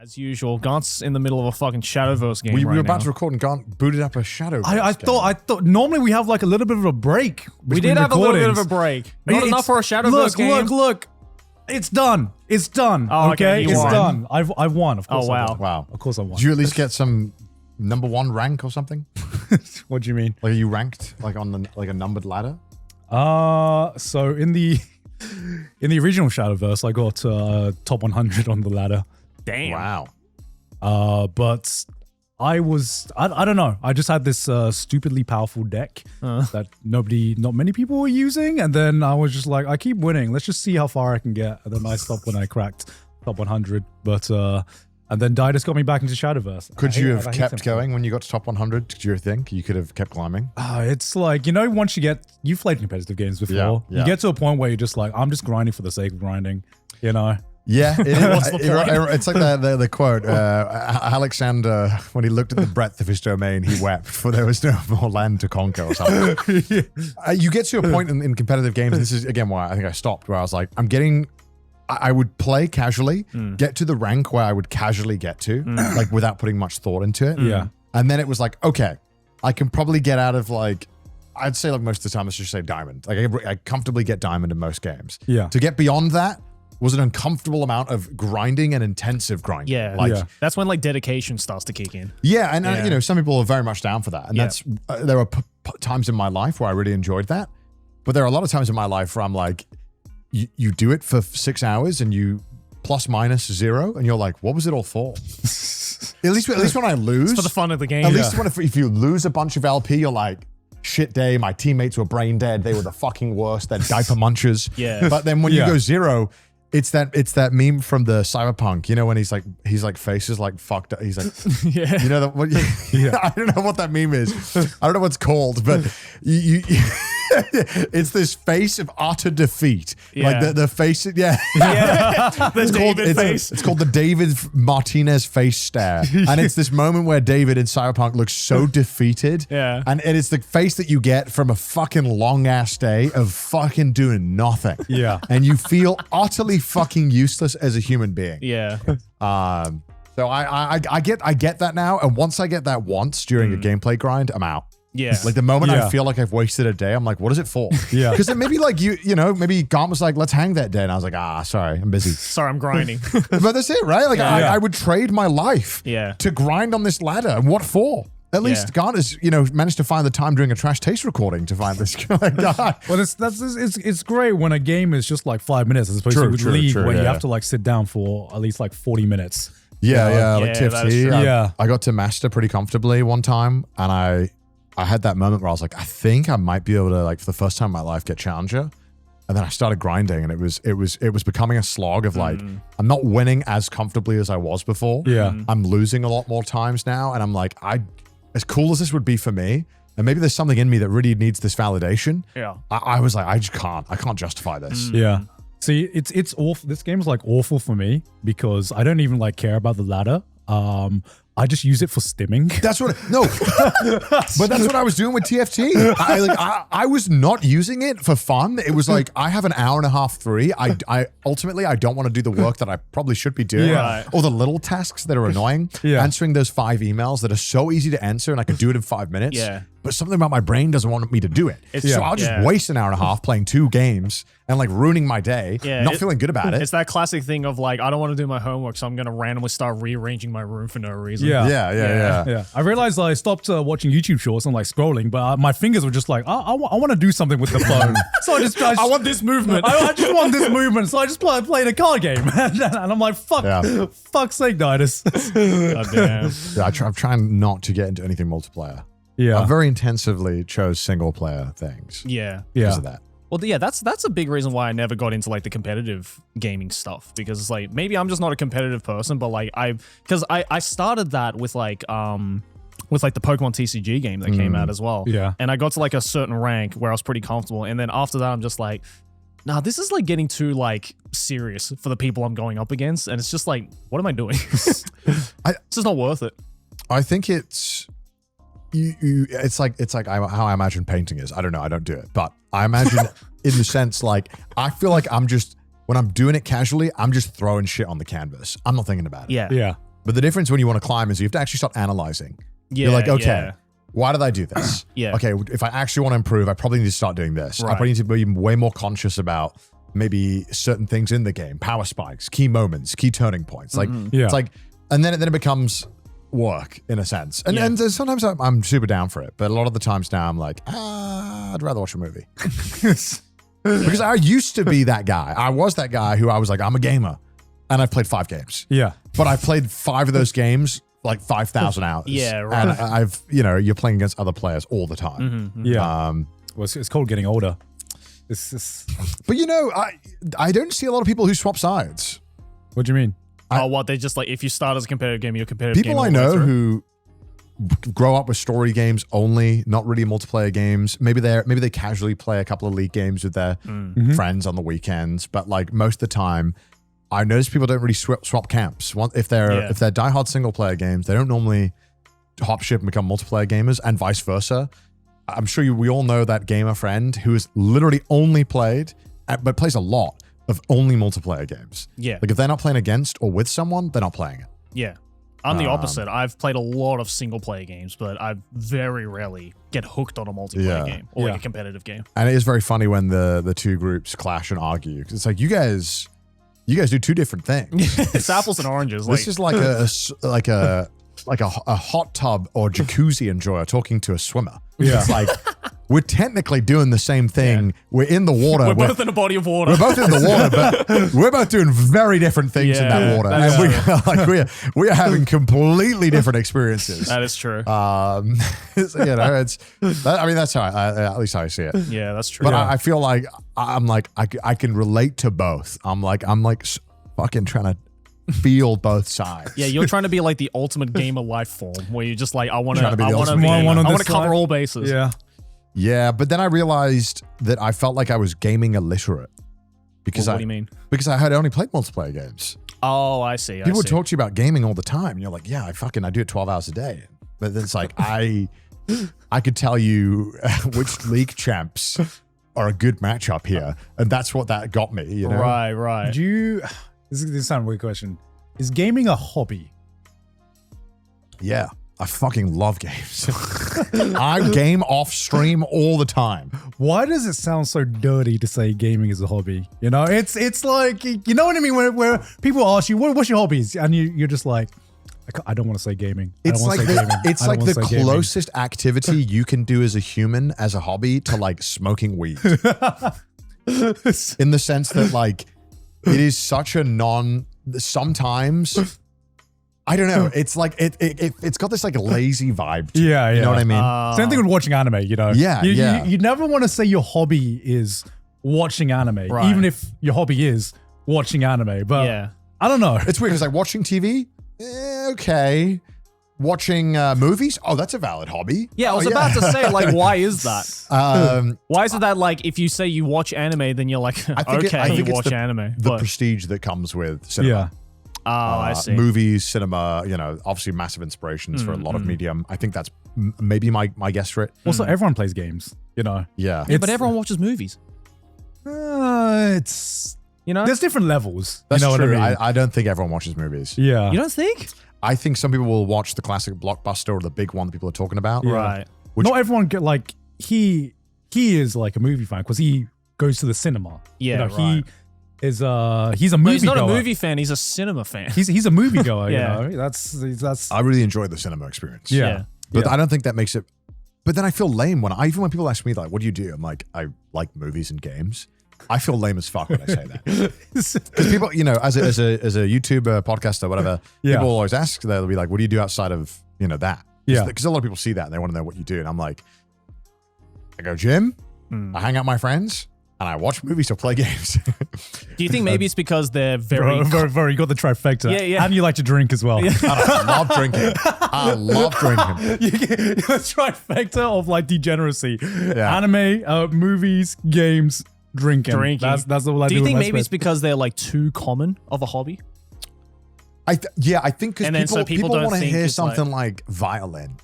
As usual, Gaunt's in the middle of a fucking Shadowverse game. We right were about now. to record and Gaunt booted up a Shadowverse I thought normally we have like a little bit of a break. We did have a little bit of a break. Not enough for a Shadowverse game. Look. It's done. It's done. Oh, okay, you it's won. done. I've won. Of course. Oh, wow. I won. Wow. Of course I won. Did you at least get some #1 rank or something? What do you mean? Like, are you ranked like on like a numbered ladder? So in the original Shadowverse, I got top 100 on the ladder. Damn. Wow. But I don't know. I just had this stupidly powerful deck that not many people were using, and then I was just like, I keep winning. Let's just see how far I can get. And then I stopped when I cracked top 100. But and then Didus got me back into Shadowverse. Could you have kept going when you got to top 100? Did you think you could have kept climbing? It's like, once you've played competitive games before, Yeah. you get to a point where you're just like, I'm just grinding for the sake of grinding, Yeah, What's the point? it's like the quote. Alexander, when he looked at the breadth of his domain, he wept, for there was no more land to conquer or something. You get to a point in competitive games, this is again why I think I stopped, where I was like, I would play casually, get to the rank where I would casually get to, like without putting much thought into it. Yeah. And then it was like, okay, I can probably get out of like, I'd say like most of the time, let's just say diamond. Like I comfortably get diamond in most games. Yeah. To get beyond that was an uncomfortable amount of grinding and intensive grinding. Yeah. Like, That's when like dedication starts to kick in. yeah, and some people are very much down for that, and Yeah. that's there are times in my life where I really enjoyed that, but there are a lot of times in my life where I'm like, you do it for 6 hours and you plus minus 0, and you're like, what was it all for? at least when I lose, It's for the fun of the game. at least if you lose a bunch of LP, you're like, shit day, my teammates were brain dead, they were the fucking worst, they're diaper munchers. Yeah. But then when you go 0. It's that meme from the Cyberpunk, when he's like face is like fucked up. He's like, Yeah. you know that what? I don't know what that meme is. I don't know what it's called, but you it's this face of utter defeat. Yeah. Like the face, yeah. The David face. It's called the David Martinez face stare, and it's this moment where David in Cyberpunk looks so defeated. Yeah. And it's the face that you get from a fucking long ass day of fucking doing nothing. Yeah. And you feel utterly fucking useless as a human being. Yeah. So I get that now, and once I get that during a gameplay grind, I'm out. Yeah. Like the moment Yeah. I feel like I've wasted a day, I'm like, what is it for? Yeah. Because then maybe like maybe Gaunt was like, let's hang that day, and I was like, sorry, I'm busy. Sorry, I'm grinding. But that's it, right? Like I would trade my life to grind on this ladder, and what for? At least Gaunt has, managed to find the time during a Trash Taste recording to find this guy. Well, it's great when a game is just like 5 minutes as opposed to League where you have to like sit down for at least like 40 minutes. Yeah, like Yeah, that's TFT. true. I got to master pretty comfortably one time, and I had that moment where I was like, I think I might be able to, like, for the first time in my life, get Challenger. And then I started grinding, and it was becoming a slog of like, I'm not winning as comfortably as I was before. Yeah. I'm losing a lot more times now, and I'm like, as cool as this would be for me, and maybe there's something in me that really needs this validation. Yeah. I was like, I can't justify this. Yeah. See, it's awful. This game's like awful for me because I don't even like care about the ladder. I just use it for stimming. That's what, but that's what I was doing with TFT. I was not using it for fun. It was like, I have an hour and a half free. I ultimately, I don't want to do the work that I probably should be doing. Yeah. Or the little tasks that are annoying. Yeah. Answering those 5 emails that are so easy to answer, and I could do it in 5 minutes. Yeah. But something about my brain doesn't want me to do it. So I'll just waste an hour and a half playing 2 games and like ruining my day, not feeling good about it. It's that classic thing of like, I don't want to do my homework, so I'm going to randomly start rearranging my room for no reason. Yeah. I realized I stopped watching YouTube shorts and like scrolling, but my fingers were just like, I want to do something with the phone. So I want this movement. I just want this movement. So I just played a card game. And I'm like, fuck's sake, Didus. God damn. Yeah, I'm trying not to get into anything multiplayer. Yeah. I very intensively chose single player things Yeah. because of that. Well, yeah, that's a big reason why I never got into like the competitive gaming stuff, because it's like, maybe I'm just not a competitive person, but like I started that with like the Pokemon TCG game that came out as well. Yeah. And I got to like a certain rank where I was pretty comfortable, and then after that I'm just like, nah, this is like getting too like serious for the people I'm going up against, and it's just like, what am I doing? It's just not worth it. I think it's it's like how I imagine painting is. I don't know. I don't do it, but I imagine in the sense like I feel like I'm just when I'm doing it casually, I'm just throwing shit on the canvas. I'm not thinking about it. Yeah. Yeah. But the difference when you want to climb is you have to actually start analyzing. Yeah, You're like, okay, yeah. why did I do this? Yeah. Okay, if I actually want to improve, I probably need to start doing this. I Right. probably need to be way more conscious about maybe certain things in the game, power spikes, key moments, key turning points. Like, Yeah. it's like, and then it becomes work in a sense. And, Yeah. and sometimes I'm super down for it, but a lot of the times now I'm like, I'd rather watch a movie. Because I used to be that guy. I was that guy who I was like, I'm a gamer. And I've played 5 games. Yeah. But I've played 5 of those games like 5,000 hours. Yeah, right. And I've, you're playing against other players all the time. Yeah. Well, it's called getting older. It's But I don't see a lot of people who swap sides. what do you mean? What they just like if you start as a competitive game, you're a competitive People game I all the way know through. who grow up with story games only, not really multiplayer games. Maybe they casually play a couple of league games with their friends on the weekends, but like most of the time, I notice people don't really swap camps. If they're diehard single player games, they don't normally hop ship and become multiplayer gamers, and vice versa. I'm sure we all know that gamer friend who has literally only played, but plays a lot of only multiplayer games. Yeah. Like if they're not playing against or with someone, they're not playing it. Yeah. I'm the opposite. I've played a lot of single player games, but I very rarely get hooked on a multiplayer game or like a competitive game. And it is very funny when the two groups clash and argue, because it's like you guys do 2 different things. It's apples and oranges. This is like a hot tub or jacuzzi enjoyer talking to a swimmer. Yeah. It's like we're technically doing the same thing. Yeah. We're in the water. We're both in a body of water. We're both in the water, but we're both doing very different things in that water. And we are having completely different experiences. That is true. That's how at least how I see it. Yeah, that's true. But I feel like I can relate to both. I'm like fucking trying to feel both sides. Yeah, you're trying to be like the ultimate gamer life form, where you're just like, I want Trying to be the to ultimate gamer. One on this cover side. all bases. Yeah. Yeah, but then I realized that I felt like I was gaming illiterate because What do you mean? Because I had only played multiplayer games. Oh, I see. People would talk to you about gaming all the time, and you're like, yeah, I do it 12 hours a day. But then it's like I could tell you which league champs are a good matchup here, and that's what that got me. You know? Right. Do you? This is a weird question. Is gaming a hobby? Yeah. I fucking love games. I game off stream all the time. Why does it sound so dirty to say gaming is a hobby? You know, it's like, you know what I mean? Where people ask you, what's your hobbies? And you're just like, I don't want to say gaming. It's like the closest activity you can do as a human as a hobby to like smoking weed. In the sense that like it is such a sometimes I don't know. It's like it's got this like lazy vibe to it. Yeah, You know what I mean? Same thing with watching anime, you know? Yeah, You never want to say your hobby is watching anime, Right. even if your hobby is watching anime. But Yeah. I don't know. It's weird because like watching TV, okay. Watching movies, oh, that's a valid hobby. Yeah, I was about to say, like, why is that? Why is it that, like, if you say you watch anime, then you're like, I think you it's watch the, anime. The But, prestige that comes with cinema. Yeah. I see. Movies, cinema, obviously massive inspirations for a lot of medium. I think that's maybe my guess for it. Also, everyone plays games, you know? Yeah. Yeah, but everyone watches movies. It's, there's different levels. That's you know true. what I mean? I don't think everyone watches movies. Yeah. You don't think? I think some people will watch the classic blockbuster or the big one that people are talking about. Right. Not everyone get like, he is like a movie fan because he goes to the cinema. Yeah, He right. is he's a No, movie he's not goer. a movie fan. He's a cinema fan. He's a movie goer, Yeah. you know? That's I really enjoy the cinema experience. yeah. But I don't think that makes it. But then I feel lame when when people ask me like, "What do you do?" I'm like, "I like movies and games." I feel lame as fuck when I say that because people, as a YouTuber, podcaster, whatever, people always ask. They'll be like, "What do you do outside of that?" Yeah. Because a lot of people see that and they want to know what you do, and I'm like, I go gym, I hang out with my friends, and I watch movies or play games. Do you think maybe it's because they're very... very, you got the trifecta. Yeah. And you like to drink as well. I love drinking. I love drinking. The trifecta of like degeneracy. Yeah. Anime, movies, games, drinking. That's all I do. Do you think with my maybe it's spare- because they're like too common of a hobby? I think because And then people, so people people don't want to think hear it's something like violin.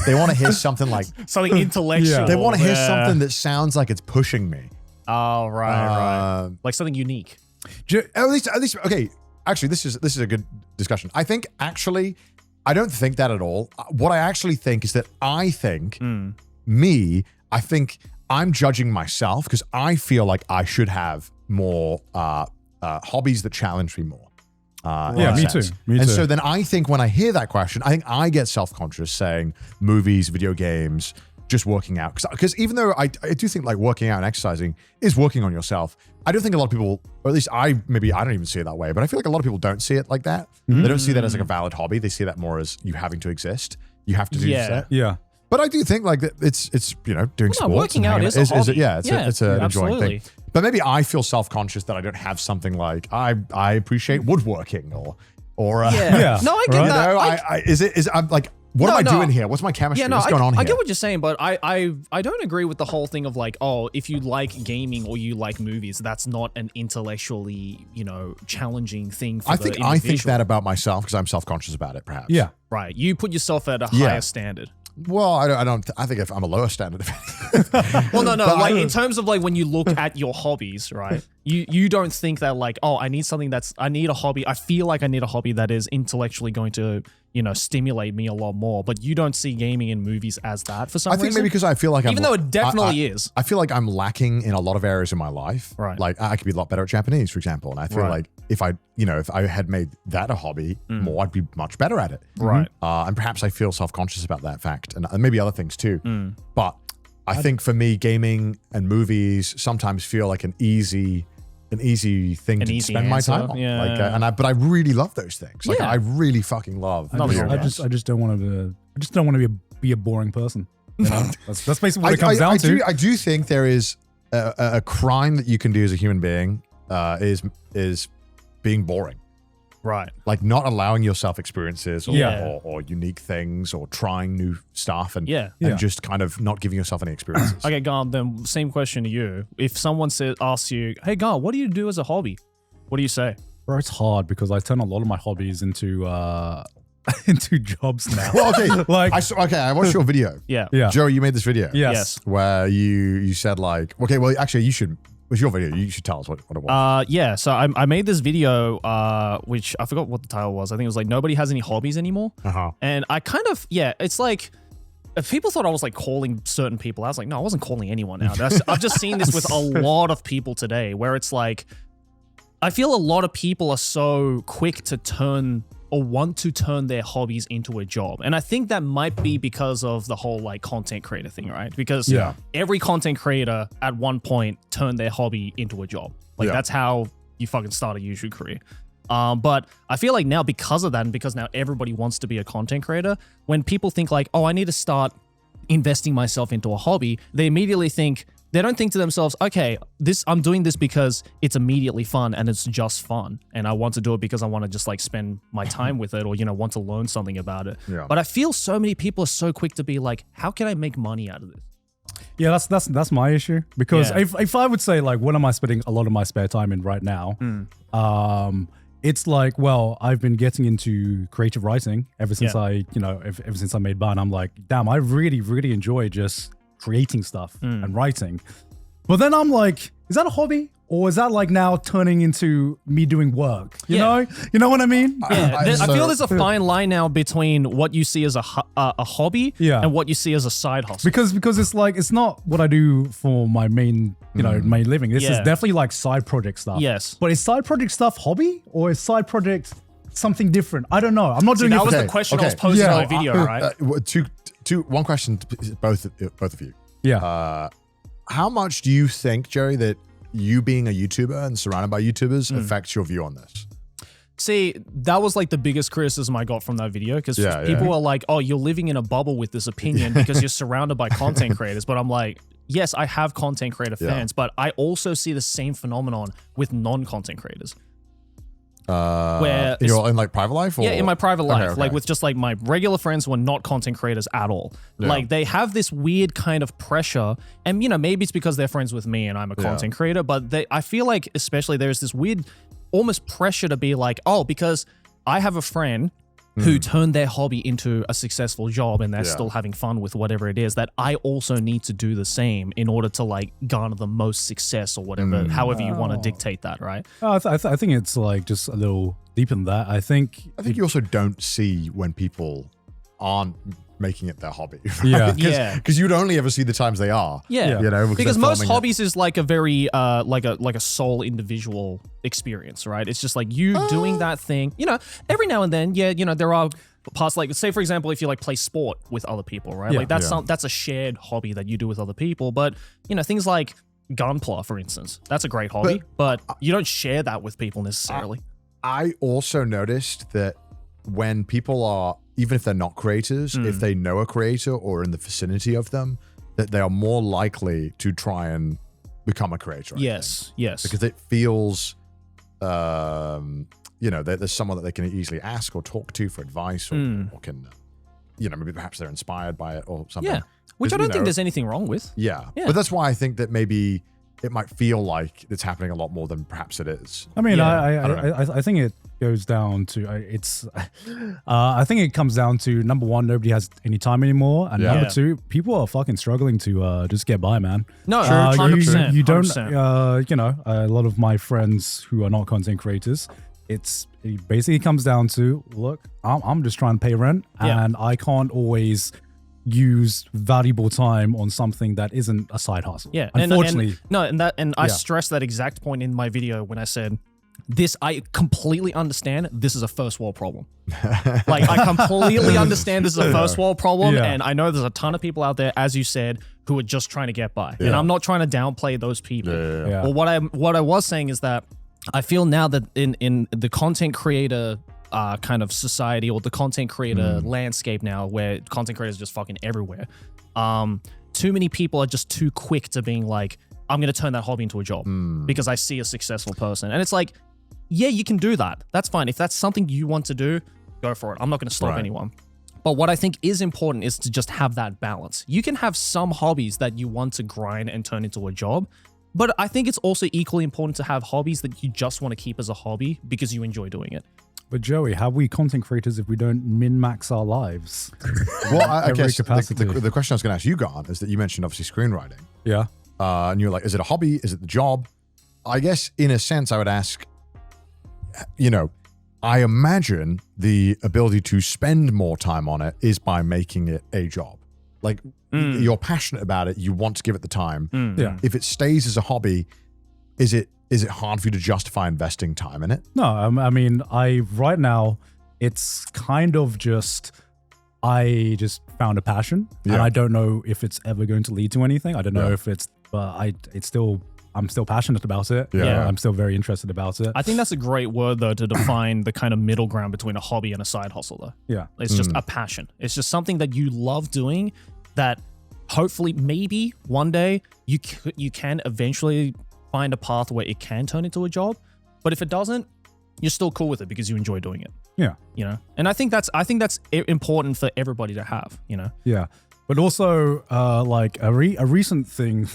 They want to hear something like Something intellectual. they want to hear Yeah. something that sounds like it's pushing me. Oh, right. Like something unique. At least, okay. actually, this is a good discussion. I think actually, I don't think that at all. What I actually think is that I think I think I'm judging myself because I feel like I should have more hobbies that challenge me more. Yeah, me too. And so then I think when I hear that question, I think I get self-conscious saying movies, video games, just working out. Because even though I do think like working out and exercising is working on yourself, I don't think a lot of people, or at least I don't even see it that way, but I feel like a lot of people don't see it like that. They don't see that as like a valid hobby. They see that more as you having to exist. You have to do that. Yeah. But I do think like that it's doing sports. Working out is a hobby. It's an enjoying thing. But maybe I feel self-conscious that I don't have something like I appreciate woodworking or No, I get that. I'm like, what am I doing here? What's my chemistry? What's going on here? I get what you're saying, but I don't agree with the whole thing of like, oh, if you like gaming or you like movies, that's not an intellectually, challenging thing for I think that about myself because I'm self-conscious about it, perhaps. Yeah. Right. You put yourself at a higher standard. Well, I don't. I think if I'm a lower standard. Well, no. Like in terms of like when you look at your hobbies, right? You don't think that like, oh, I need a hobby. I feel like I need a hobby that is intellectually going to, stimulate me a lot more. But you don't see gaming and movies as that for some reason. I think maybe because I feel like even though it definitely is. I feel like I'm lacking in a lot of areas in my life. Right. Like I could be a lot better at Japanese, for example. And I feel like if I had made that a hobby more, I'd be much better at it. Right. And perhaps I feel self-conscious about that fact and maybe other things too. But I think for me, gaming and movies sometimes feel like an easy thing to spend my time on. Yeah. But I really love those things. Like Yeah. I really fucking love. I just don't want to be a boring person. That's basically what it comes down to. I do think there is a crime that you can do as a human being is being boring. Right. Like not allowing yourself experiences or unique things or trying new stuff and just kind of not giving yourself any experiences. Okay, Garm, then same question to you. If someone asks you, hey, Garm, what do you do as a hobby? What do you say? Bro, it's hard because I turn a lot of my hobbies into into jobs now. Well, okay. I watched your video. Yeah. Joe, you made this video. Yes. Where you said like, okay, well, actually you should. It was your video. You should tell us what it was. So I made this video, which I forgot what the title was. I think it was like, nobody has any hobbies anymore. And I kind of, it's like, if people thought I was like calling certain people, I was like, no, I wasn't calling anyone out. I've just seen this with a lot of people today where it's like, I feel a lot of people are so quick to turn or want to turn their hobbies into a job. And I think that might be because of the whole like content creator thing, right? Because every content creator at one point turned their hobby into a job. Like that's how you fucking start a YouTube career. But I feel like now because of that and because now everybody wants to be a content creator, when people think like, oh, I need to start investing myself into a hobby, they immediately think, they don't think to themselves, okay, I'm doing this because it's immediately fun and it's just fun. And I want to do it because I want to just like spend my time with it or, want to learn something about it. Yeah. But I feel so many people are so quick to be like, how can I make money out of this? Yeah, that's my issue. Because if I would say like, what am I spending a lot of my spare time in right now? It's like, well, I've been getting into creative writing ever since ever since I made Barn. I'm like, damn, I really, really enjoy just creating stuff and writing. But then I'm like, is that a hobby? Or is that like now turning into me doing work? You know what I mean? Yeah, I feel there's a fine line now between what you see as a hobby and what you see as a side hustle. Because it's like, it's not what I do for my main, main living. This is definitely like side project stuff. Yes. But is side project stuff hobby or is side project something different? I don't know. I'm not doing it. That was the question I was posing in my video, right? One question to both of you. Yeah. How much do you think, Jerry, that you being a YouTuber and surrounded by YouTubers affects your view on this? See, that was like the biggest criticism I got from that video because people were like, oh, you're living in a bubble with this opinion because you're surrounded by content creators. But I'm like, yes, I have content creator fans, but I also see the same phenomenon with non-content creators. Where in like private life? Or? Yeah, in my private life. Okay. Like with just like my regular friends who are not content creators at all. Yeah. Like they have this weird kind of pressure. And maybe it's because they're friends with me and I'm a content creator, but I feel like especially there's this weird almost pressure to be like, oh, because I have a friend who turn their hobby into a successful job and they're Yeah. still having fun with whatever it is, that I also need to do the same in order to like garner the most success or whatever, however you want to dictate that, right? I think it's like just a little deeper than that. I think you also don't see when people aren't making it their hobby. Right? Yeah. Yeah. Because you'd only ever see the times they are. Yeah. You know, Because they're most filming it. hobbies is like a very like a sole individual experience, right? It's just like you doing that thing. You know, every now and then, yeah, you know, there are parts like, say for example, if you like play sport with other people, right? Yeah. Like that's a shared hobby that you do with other people. But you know, things like gunpla, for instance, that's a great hobby, but you don't share that with people necessarily. I also noticed that when people are, even if they're not creators, if they know a creator or in the vicinity of them, that they are more likely to try and become a creator. Yes. Because it feels, you know, there's someone that they can easily ask or talk to for advice, or can, you know, maybe perhaps they're inspired by it or something. Yeah. Which I don't think there's anything wrong with. Yeah. Yeah. But that's why I think that maybe it might feel like it's happening a lot more than perhaps it is. I mean, Yeah. I think it goes down to I think it comes down to, number one, nobody has any time anymore, and Yeah. number two, people are fucking struggling to just get by, man. No, You 100%. you don't 100%. you know, a lot of my friends who are not content creators, it basically comes down to, look, I'm just trying to pay rent, Yeah. and I can't always use valuable time on something that isn't a side hustle. Yeah, unfortunately. and I stressed that exact point in my video when I said this. I completely understand this is a first world problem. Like I completely understand this is a first world problem, Yeah. and I know there's a ton of people out there, as you said, who are just trying to get by. And Yeah. I'm not trying to downplay those people. Yeah. But what I was saying is that I feel now that in the content creator kind of society, or the content creator landscape now, where content creators are just fucking everywhere, too many people are just too quick to being like, I'm going to turn that hobby into a job because I see a successful person. And it's like, yeah, you can do that. That's fine. If that's something you want to do, go for it. I'm not going to stop anyone. But what I think is important is to just have that balance. You can have some hobbies that you want to grind and turn into a job, but I think it's also equally important to have hobbies that you just want to keep as a hobby because you enjoy doing it. But Joey, how are we content creators if we don't min-max our lives? Well, I Every guess capacity. the question I was going to ask you, Garn, is that you mentioned obviously screenwriting. Yeah. And you're like, is it a hobby? Is it the job? I guess in a sense, I would ask, you know, I imagine the ability to spend more time on it is by making it a job. Like you're passionate about it, you want to give it the time. Yeah. If it stays as a hobby, is it hard for you to justify investing time in it? No, I mean, right now, it's kind of just, I just found a passion, and Yeah. I don't know if it's ever going to lead to anything. I don't know if it's, but I'm still passionate about it. Yeah. I'm still very interested about it. I think that's a great word, though, to define the kind of middle ground between a hobby and a side hustle, though. Yeah. It's just a passion. It's just something that you love doing that hopefully maybe one day you can eventually find a path where it can turn into a job. But if it doesn't, you're still cool with it because you enjoy doing it. Yeah. You know? And I think that's important for everybody to have, you know? Yeah. But also, like a recent thing,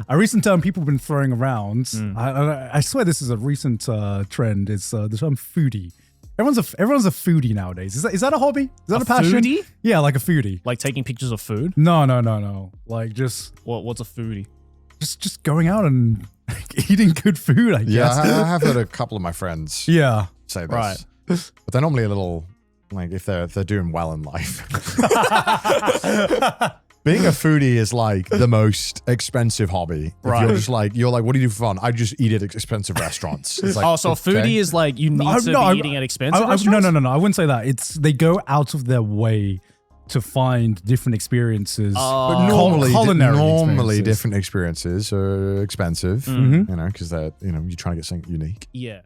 a recent term people have been throwing around. I swear this is a recent trend. It's the term foodie. Everyone's a foodie nowadays. Is that a hobby? Is that a passion? Foodie? Yeah, like a foodie. Like taking pictures of food? No. Like just What's a foodie? just going out and eating good food, I Yeah, guess. I have heard a couple of my friends Yeah. say this. Right. But they're normally a little, like, if they're doing well in life. Being a foodie is like the most expensive hobby. If Right. you're like, what do you do for fun? I just eat at expensive restaurants. It's like, Oh, so a foodie is like you need to be eating at expensive restaurants? No. I wouldn't say that. They go out of their way to find different experiences. But normally culinary experiences. different experiences are expensive, Mm-hmm. you know, because they're, you know, you're trying to get something unique. Yeah.